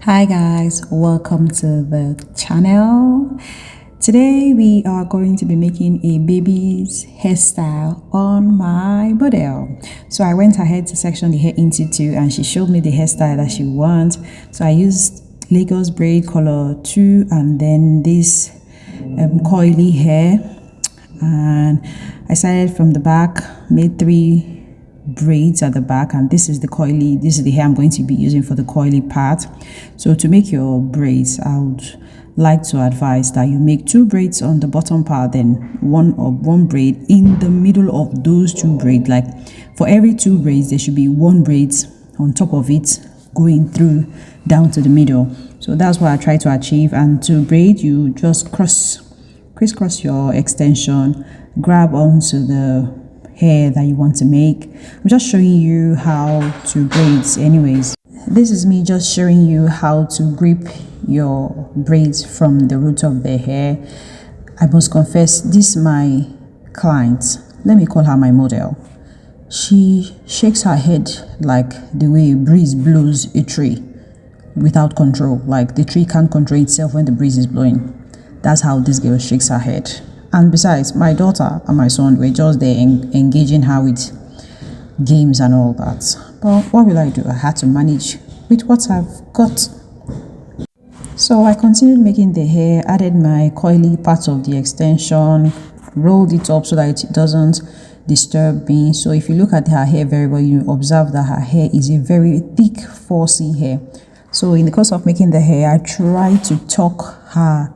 Hi guys, welcome to the channel. Today we are going to be making a baby's hairstyle on my model. So I went ahead to section the hair into two and she showed me the hairstyle that she wants. So I used Lagos braid color 2 and then this coily hair, and I started from the back, made 3 braids at the back, and this is the hair I'm going to be using for the coily part. So to make your braids, I would like to advise that you make 2 braids on the bottom part, then one braid in the middle of those 2 braids. Like for every 2 braids there should be 1 braid on top of it going through down to the middle. So that's what I try to achieve. And to braid, you just crisscross your extension, grab onto the hair that you want to make. I'm just showing you how to braid anyways. This is me just showing you how to grip your braids from the root of the hair. I must confess, this is my client. Let me call her my model. She shakes her head like the way a breeze blows a tree without control. Like the tree can't control itself when the breeze is blowing. That's how this girl shakes her head. And besides, my daughter and my son were just there engaging her with games and all that. But what will I do? I had to manage with what I've got. So I continued making the hair, added my coily part of the extension, rolled it up so that it doesn't disturb me. So if you look at her hair very well, you observe that her hair is a very thick 4C hair. So in the course of making the hair, I tried to tuck her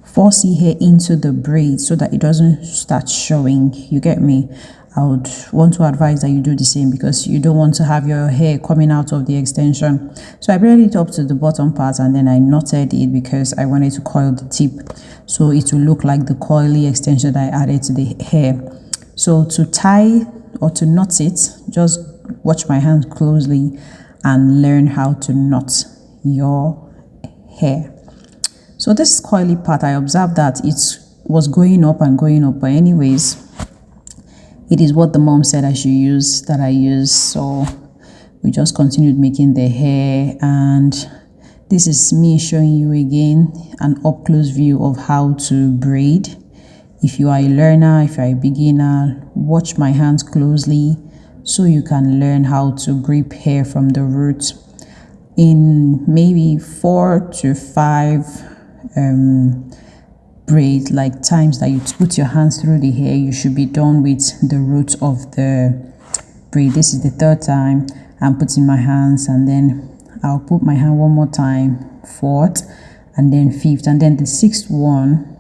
4C hair into the braid so that it doesn't start showing. You get me? I would want to advise that you do the same because you don't want to have your hair coming out of the extension. So I braided it up to the bottom part and then I knotted it because I wanted to coil the tip so it will look like the coily extension that I added to the hair. So to tie or to knot it, just watch my hands closely and learn how to knot your hair. So this coily part, I observed that it was going up and going up, but anyways, it is what the mom said I should use that I used. So we just continued making the hair, and this is me showing you again an up close view of how to braid. If you are a learner, if you are a beginner, watch my hands closely so you can learn how to grip hair from the root in maybe 4 to 5 braid, like times that you put your hands through the hair. You should be done with the root of the braid. This is the 3rd time I'm putting my hands, and then I'll put my hand one more time, 4th, and then 5th, and then the 6th one,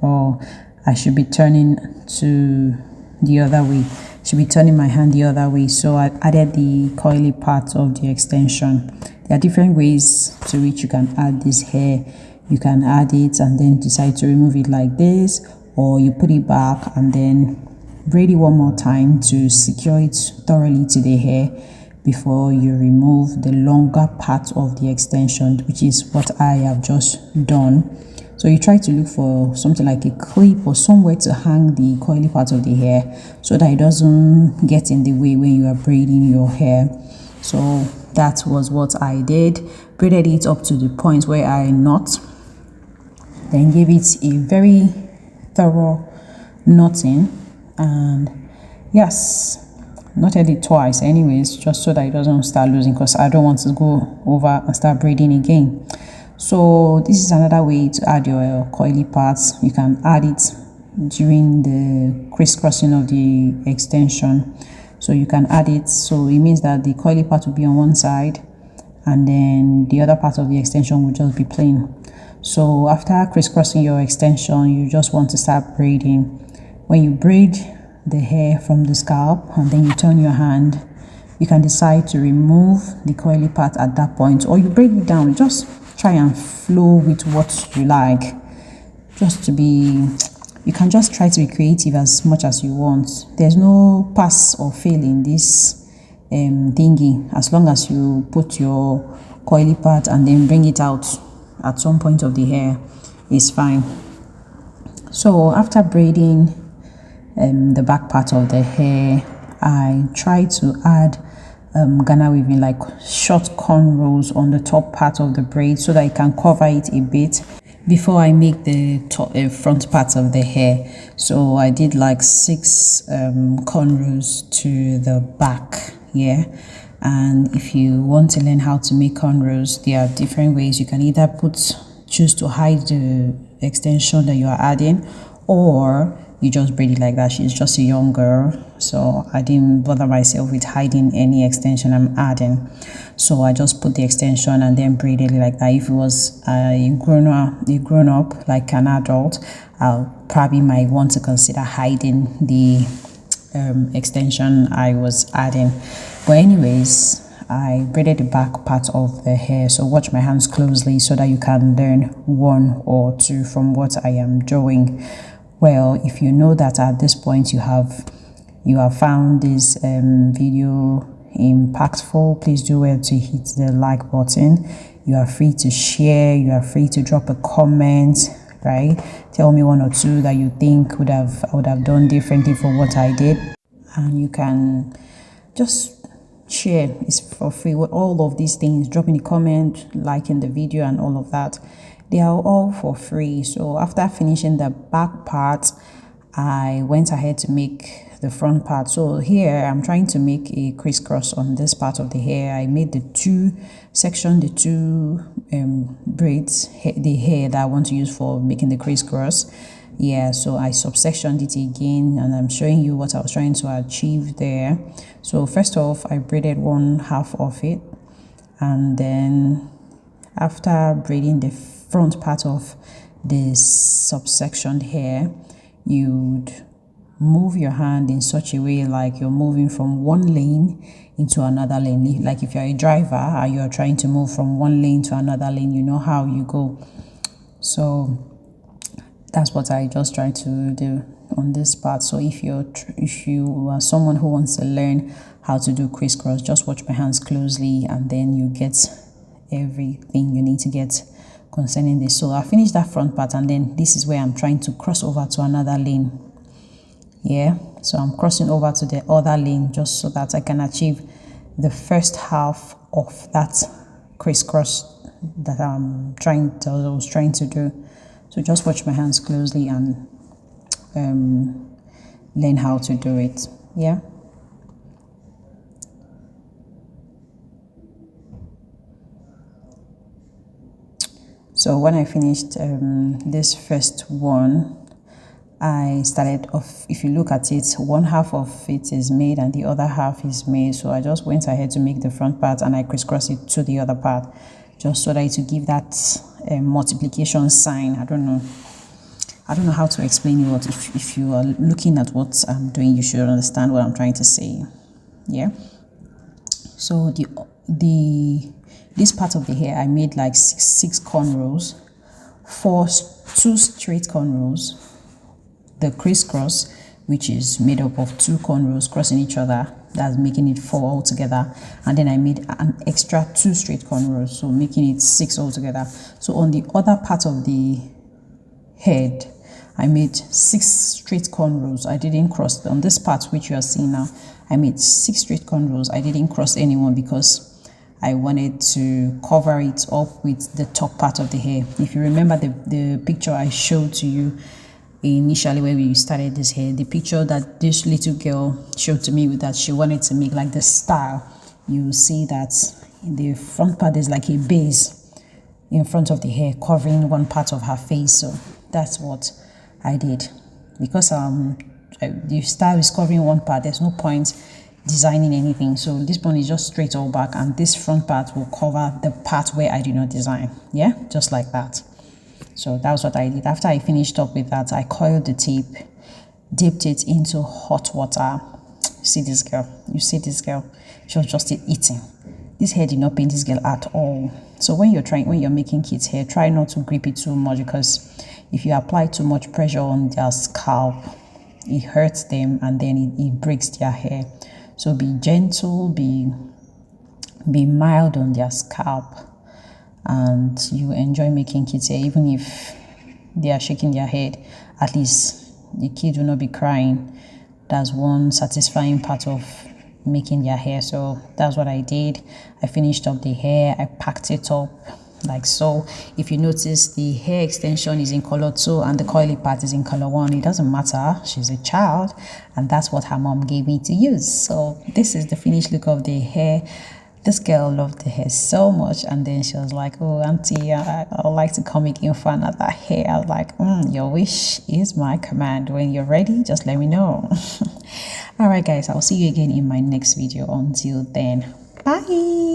or I should be turning to the other way. Should be turning my hand the other way. So I added the coily part of the extension. There are different ways to which you can add this hair. You can add it and then decide to remove it like this, or you put it back and then braid it one more time to secure it thoroughly to the hair before you remove the longer part of the extension, which is what I have just done. So you try to look for something like a clip or somewhere to hang the coily part of the hair so that it doesn't get in the way when you are braiding your hair. So that was what I did. Braided it up to the point where I knot, then gave it a very thorough knotting, and yes, knotted it twice anyways, just so that it doesn't start losing, because I don't want to go over and start braiding again. So this is another way to add your coily parts. You can add it during the crisscrossing of the extension. So you can add it, so it means that the coily part will be on one side and then the other part of the extension will just be plain. So after crisscrossing your extension, you just want to start braiding. When you braid the hair from the scalp and then you turn your hand, you can decide to remove the coily part at that point, or you braid it down. Just try and flow with what you like. You can just try to be creative as much as you want. There's no pass or fail in this thingy, as long as you put your coily part and then bring it out at some point of the hair is fine. So after braiding the back part of the hair, I try to add Ghana weaving, like short cornrows on the top part of the braid so that I can cover it a bit before I make the top, front part of the hair. So I did like 6 cornrows to the back, yeah. And if you want to learn how to make cornrows, there are different ways. You can either choose to hide the extension that you are adding, or you just braid it like that. She's just a young girl, so I didn't bother myself with hiding any extension I'm adding. So I just put the extension and then braided it like that. If it was a grown up like an adult, I'll probably might want to consider hiding the extension I was adding. But anyways, I braided the back part of the hair, so watch my hands closely so that you can learn 1 or 2 from what I am doing. Well, if you know that at this point you have found this video impactful, please do well to hit the like button. You are free to share, you are free to drop a comment, right? Tell me 1 or 2 that you think I would have done differently from what I did, and you can just share. It's for free. With all of these things, dropping a comment, liking the video, and all of that, they are all for free. So after finishing the back part, I went ahead to make the front part. So here I'm trying to make a crisscross on this part of the hair. I made the 2 braids, the hair that I want to use for making the crisscross. Yeah, so I subsectioned it again, and I'm showing you what I was trying to achieve there. So first off, I braided 1/2 of it, and then after braiding the front part of this subsectioned hair, you'd move your hand in such a way like you're moving from one lane into another lane. Like if you're a driver and you're trying to move from one lane to another lane, you know how you go. So that's what I just tried to do on this part. So if you are someone who wants to learn how to do crisscross, just watch my hands closely, and then you get everything you need to get concerning this. So I finished that front part, and then this is where I'm trying to cross over to another lane. Yeah, so I'm crossing over to the other lane just so that I can achieve the first half of that crisscross that I was trying to do. So just watch my hands closely and learn how to do it. Yeah. So when I finished this first one, I started off, if you look at it, 1/2 of it is made and the other half is made. So I just went ahead to make the front part and I crisscross it to the other part, just so that to give that multiplication sign. I don't know how to explain it, but if you are looking at what I'm doing, you should understand what I'm trying to say. Yeah. So this part of the hair, I made like six cornrows, 2 straight cornrows, the crisscross, which is made up of 2 cornrows crossing each other, that's making it 4 altogether, and then I made an extra 2 straight cornrows, so making it 6 altogether. So on the other part of the head, I made 6 straight cornrows. I didn't cross on this part which you are seeing now. I made 6 straight cornrows. I didn't cross anyone because I wanted to cover it up with the top part of the hair. If you remember the picture I showed to you initially when we started this hair, the picture that this little girl showed to me with that she wanted to make like the style, you see that in the front part there's like a base in front of the hair covering one part of her face. So that's what I did, because the style is covering one part, there's no point designing anything. So this one is just straight all back, and this front part will cover the part where I did not design. Yeah, just like that. So that was what I did. After I finished up with that, I coiled the tape, dipped it into hot water. See this girl? You see this girl? She was just eating. This hair did not pain this girl at all. So when you're making kids' hair, try not to grip it too much, because if you apply too much pressure on their scalp, it hurts them and then it breaks their hair. So be gentle, be mild on their scalp, and you enjoy making kids' hair. Even if they are shaking their head, at least the kid will not be crying. That's one satisfying part of making their hair. So that's what I did. I finished up the hair, I packed it up like so. If you notice, the hair extension is in color 2 and the coily part is in color 1. It doesn't matter, she's a child, and that's what her mom gave me to use. So this is the finished look of the hair. This girl loved the hair so much, and then she was like, oh auntie, I would like to come again for another hair. I was like, your wish is my command. When you're ready, just let me know. All right guys, I'll see you again in my next video. Until then, bye.